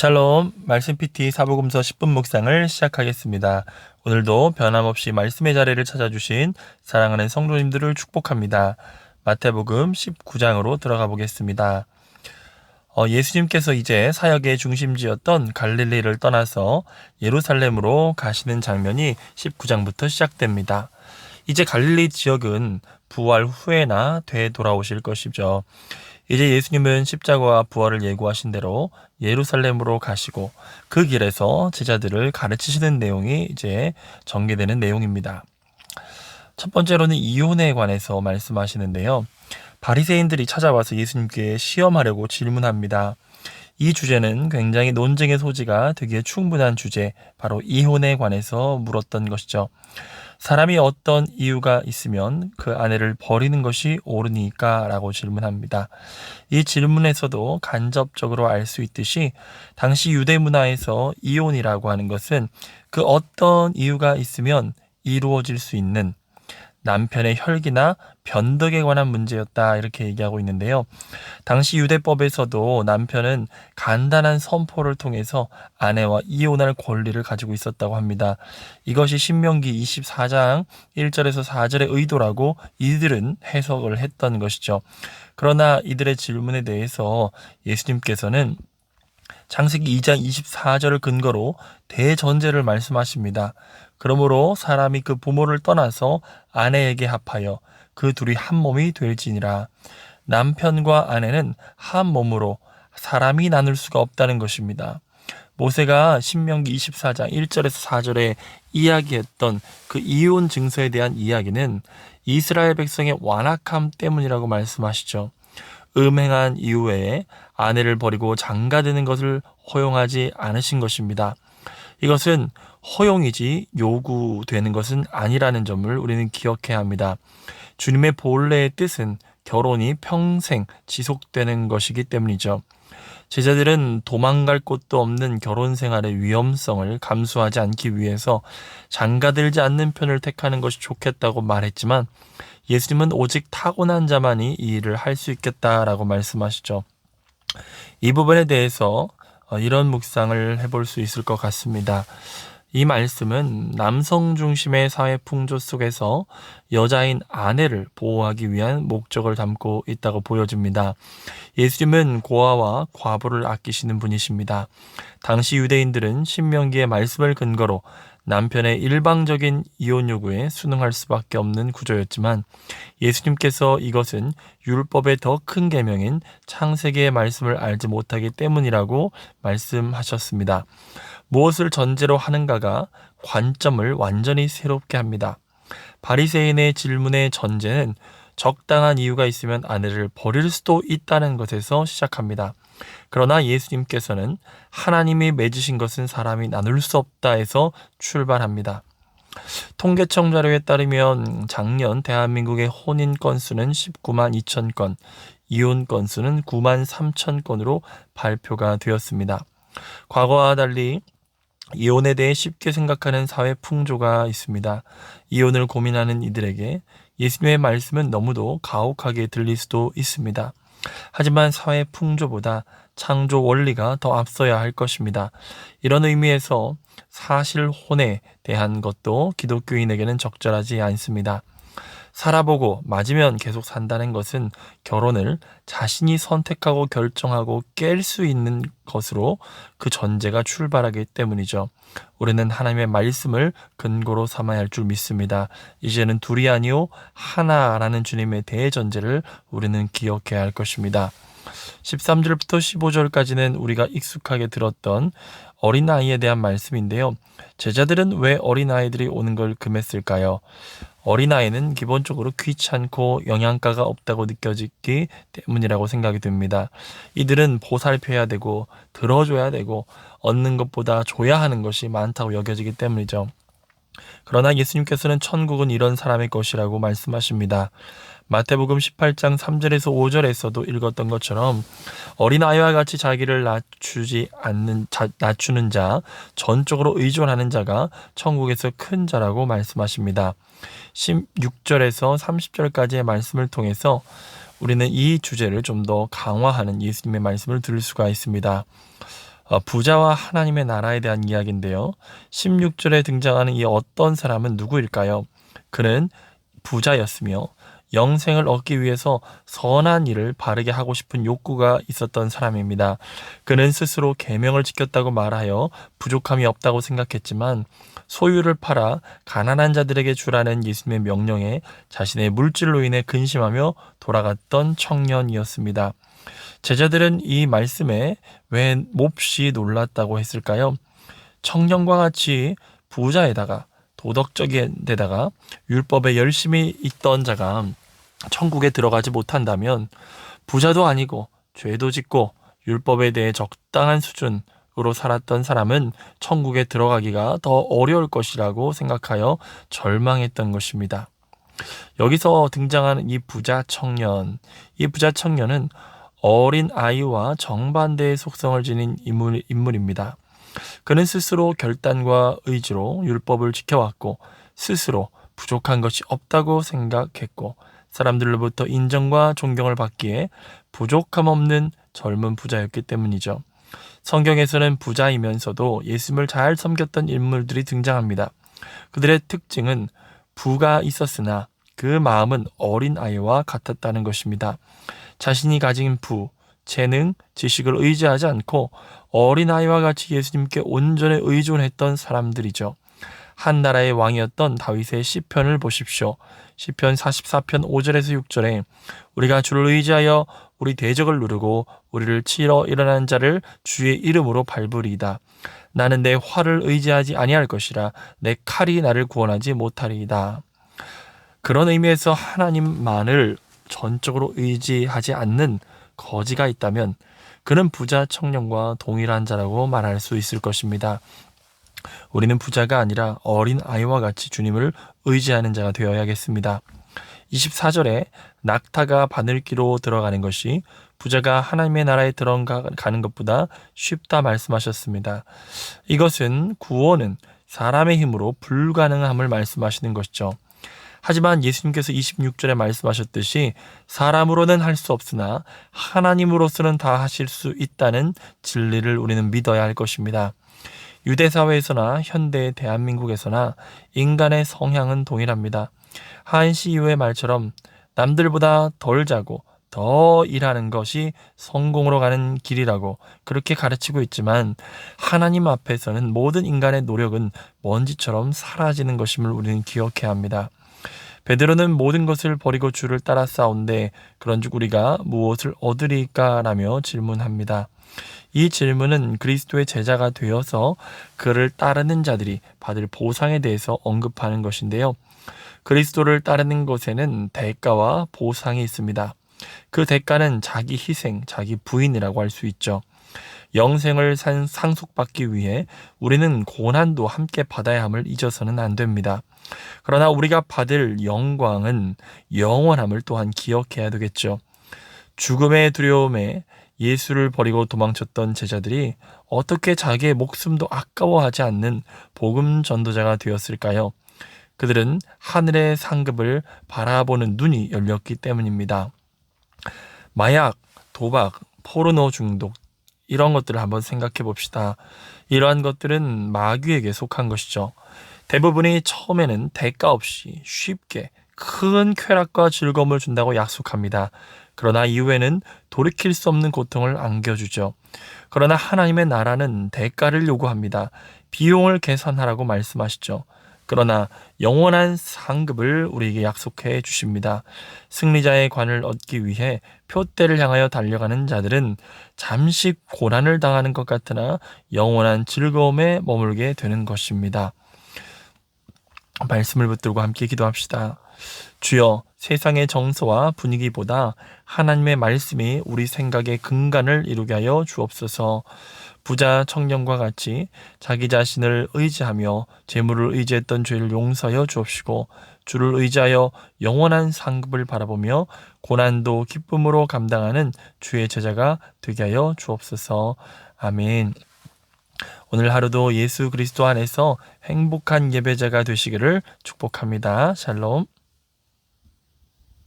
샬롬, 말씀 PT 사복음서 10분 묵상을 시작하겠습니다. 오늘도 변함없이 말씀의 자리를 찾아주신 사랑하는 성도님들을 축복합니다. 마태복음 19장으로 들어가 보겠습니다. 예수님께서 이제 사역의 중심지였던 갈릴리를 떠나서 예루살렘으로 가시는 장면이 19장부터 시작됩니다. 이제 갈릴리 지역은 부활 후에나 되돌아오실 것이죠. 이제 예수님은 십자가와 부활을 예고하신 대로 예루살렘으로 가시고 그 길에서 제자들을 가르치시는 내용이 이제 전개되는 내용입니다. 첫 번째로는 이혼에 관해서 말씀하시는데요. 바리새인들이 찾아와서 예수님께 시험하려고 질문합니다. 이 주제는 굉장히 논쟁의 소지가 되기에 충분한 주제, 바로 이혼에 관해서 물었던 것이죠. 사람이 어떤 이유가 있으면 그 아내를 버리는 것이 옳으니까? 라고 질문합니다. 이 질문에서도 간접적으로 알 수 있듯이 당시 유대 문화에서 이혼이라고 하는 것은 그 어떤 이유가 있으면 이루어질 수 있는 남편의 혈기나 변덕에 관한 문제였다, 이렇게 얘기하고 있는데요. 당시 유대법에서도 남편은 간단한 선포를 통해서 아내와 이혼할 권리를 가지고 있었다고 합니다. 이것이 신명기 24장 1절에서 4절의 의도라고 이들은 해석을 했던 것이죠. 그러나 이들의 질문에 대해서 예수님께서는 창세기 2장 24절을 근거로 대전제를 말씀하십니다. 그러므로 사람이 그 부모를 떠나서 아내에게 합하여 그 둘이 한 몸이 될지니라. 남편과 아내는 한 몸으로 사람이 나눌 수가 없다는 것입니다. 모세가 신명기 24장 1절에서 4절에 이야기했던 그 이혼 증서에 대한 이야기는 이스라엘 백성의 완악함 때문이라고 말씀하시죠. 음행한 이후에 아내를 버리고 장가드는 것을 허용하지 않으신 것입니다. 이것은 허용이지 요구되는 것은 아니라는 점을 우리는 기억해야 합니다. 주님의 본래의 뜻은 결혼이 평생 지속되는 것이기 때문이죠. 제자들은 도망갈 곳도 없는 결혼 생활의 위험성을 감수하지 않기 위해서 장가들지 않는 편을 택하는 것이 좋겠다고 말했지만 예수님은 오직 타고난 자만이 이 일을 할 수 있겠다라고 말씀하시죠. 이 부분에 대해서 이런 묵상을 해볼 수 있을 것 같습니다. 이 말씀은 남성 중심의 사회 풍조 속에서 여자인 아내를 보호하기 위한 목적을 담고 있다고 보여집니다. 예수님은 고아와 과부를 아끼시는 분이십니다. 당시 유대인들은 신명기의 말씀을 근거로 남편의 일방적인 이혼 요구에 순응할 수밖에 없는 구조였지만 예수님께서 이것은 율법의 더 큰 계명인 창세기의 말씀을 알지 못하기 때문이라고 말씀하셨습니다. 무엇을 전제로 하는가가 관점을 완전히 새롭게 합니다. 바리새인의 질문의 전제는 적당한 이유가 있으면 아내를 버릴 수도 있다는 것에서 시작합니다. 그러나 예수님께서는 하나님이 맺으신 것은 사람이 나눌 수 없다 해서 출발합니다. 통계청 자료에 따르면 작년 대한민국의 혼인 건수는 19만 2천 건, 이혼 건수는 9만 3천 건으로 발표가 되었습니다. 과거와 달리 이혼에 대해 쉽게 생각하는 사회 풍조가 있습니다. 이혼을 고민하는 이들에게 예수님의 말씀은 너무도 가혹하게 들릴 수도 있습니다. 하지만 사회 풍조보다 창조 원리가 더 앞서야 할 것입니다. 이런 의미에서 사실혼에 대한 것도 기독교인에게는 적절하지 않습니다. 살아보고 맞으면 계속 산다는 것은 결혼을 자신이 선택하고 결정하고 깰 수 있는 것으로 그 전제가 출발하기 때문이죠. 우리는 하나님의 말씀을 근거로 삼아야 할 줄 믿습니다. 이제는 둘이 아니요 하나라는 주님의 대전제를 우리는 기억해야 할 것입니다. 13절부터 15절까지는 우리가 익숙하게 들었던 어린아이에 대한 말씀인데요. 제자들은 왜 어린아이들이 오는 걸 금했을까요? 어린아이는 기본적으로 귀찮고 영양가가 없다고 느껴지기 때문이라고 생각이 듭니다. 이들은 보살펴야 되고 들어줘야 되고 얻는 것보다 줘야 하는 것이 많다고 여겨지기 때문이죠. 그러나 예수님께서는 천국은 이런 사람의 것이라고 말씀하십니다. 마태복음 18장 3절에서 5절에서도 읽었던 것처럼 어린아이와 같이 자기를 낮추는 자, 전적으로 의존하는 자가 천국에서 큰 자라고 말씀하십니다. 16절에서 30절까지의 말씀을 통해서 우리는 이 주제를 좀 더 강화하는 예수님의 말씀을 들을 수가 있습니다. 부자와 하나님의 나라에 대한 이야기인데요. 16절에 등장하는 이 어떤 사람은 누구일까요? 그는 부자였으며 영생을 얻기 위해서 선한 일을 바르게 하고 싶은 욕구가 있었던 사람입니다. 그는 스스로 계명을 지켰다고 말하여 부족함이 없다고 생각했지만 소유를 팔아 가난한 자들에게 주라는 예수님의 명령에 자신의 물질로 인해 근심하며 돌아갔던 청년이었습니다. 제자들은 이 말씀에 왜 몹시 놀랐다고 했을까요? 청년과 같이 부자에다가 도덕적인 데다가 율법에 열심히 있던 자가 천국에 들어가지 못한다면 부자도 아니고 죄도 짓고 율법에 대해 적당한 수준으로 살았던 사람은 천국에 들어가기가 더 어려울 것이라고 생각하여 절망했던 것입니다. 여기서 등장하는 이 부자 청년은 어린 아이와 정반대의 속성을 지닌 인물입니다. 그는 스스로 결단과 의지로 율법을 지켜왔고 스스로 부족한 것이 없다고 생각했고 사람들로부터 인정과 존경을 받기에 부족함 없는 젊은 부자였기 때문이죠. 성경에서는 부자이면서도 예수님을 잘 섬겼던 인물들이 등장합니다. 그들의 특징은 부가 있었으나 그 마음은 어린 아이와 같았다는 것입니다. 자신이 가진 부, 재능, 지식을 의지하지 않고 어린아이와 같이 예수님께 온전히 의존했던 사람들이죠. 한 나라의 왕이었던 다윗의 시편을 보십시오. 시편 44편 5절에서 6절에 우리가 주를 의지하여 우리 대적을 누르고 우리를 치러 일어난 자를 주의 이름으로 밟으리이다. 나는 내 활을 의지하지 아니할 것이라 내 칼이 나를 구원하지 못하리이다. 그런 의미에서 하나님만을 전적으로 의지하지 않는 거지가 있다면 그는 부자 청년과 동일한 자라고 말할 수 있을 것입니다. 우리는 부자가 아니라 어린 아이와 같이 주님을 의지하는 자가 되어야겠습니다. 24절에 낙타가 바늘기로 들어가는 것이 부자가 하나님의 나라에 들어가는 것보다 쉽다 말씀하셨습니다. 이것은 구원은 사람의 힘으로 불가능함을 말씀하시는 것이죠. 하지만 예수님께서 26절에 말씀하셨듯이 사람으로는 할 수 없으나 하나님으로서는 다 하실 수 있다는 진리를 우리는 믿어야 할 것입니다. 유대사회에서나 현대 대한민국에서나 인간의 성향은 동일합니다. 한시 이후의 말처럼 남들보다 덜 자고 더 일하는 것이 성공으로 가는 길이라고 그렇게 가르치고 있지만 하나님 앞에서는 모든 인간의 노력은 먼지처럼 사라지는 것임을 우리는 기억해야 합니다. 베드로는 모든 것을 버리고 주를 따라 싸운데 그런즉 우리가 무엇을 얻으리까 라며 질문합니다. 이 질문은 그리스도의 제자가 되어서 그를 따르는 자들이 받을 보상에 대해서 언급하는 것인데요. 그리스도를 따르는 것에는 대가와 보상이 있습니다. 그 대가는 자기 희생, 자기 부인이라고 할 수 있죠. 영생을 상속받기 위해 우리는 고난도 함께 받아야 함을 잊어서는 안 됩니다. 그러나 우리가 받을 영광은 영원함을 또한 기억해야 되겠죠. 죽음의 두려움에 예수를 버리고 도망쳤던 제자들이 어떻게 자기의 목숨도 아까워하지 않는 복음 전도자가 되었을까요? 그들은 하늘의 상급을 바라보는 눈이 열렸기 때문입니다. 마약, 도박, 포르노 중독 이런 것들을 한번 생각해 봅시다. 이러한 것들은 마귀에게 속한 것이죠. 대부분이 처음에는 대가 없이 쉽게 큰 쾌락과 즐거움을 준다고 약속합니다. 그러나 이후에는 돌이킬 수 없는 고통을 안겨주죠. 그러나 하나님의 나라는 대가를 요구합니다. 비용을 계산하라고 말씀하시죠. 그러나 영원한 상급을 우리에게 약속해 주십니다. 승리자의 관을 얻기 위해 표대를 향하여 달려가는 자들은 잠시 고난을 당하는 것 같으나 영원한 즐거움에 머물게 되는 것입니다. 말씀을 붙들고 함께 기도합시다. 주여, 세상의 정서와 분위기보다 하나님의 말씀이 우리 생각의 근간을 이루게 하여 주옵소서. 부자 청년과 같이 자기 자신을 의지하며 재물을 의지했던 죄를 용서하여 주옵시고 주를 의지하여 영원한 상급을 바라보며 고난도 기쁨으로 감당하는 주의 제자가 되게 하여 주옵소서. 아멘. 오늘 하루도 예수 그리스도 안에서 행복한 예배자가 되시기를 축복합니다. 샬롬.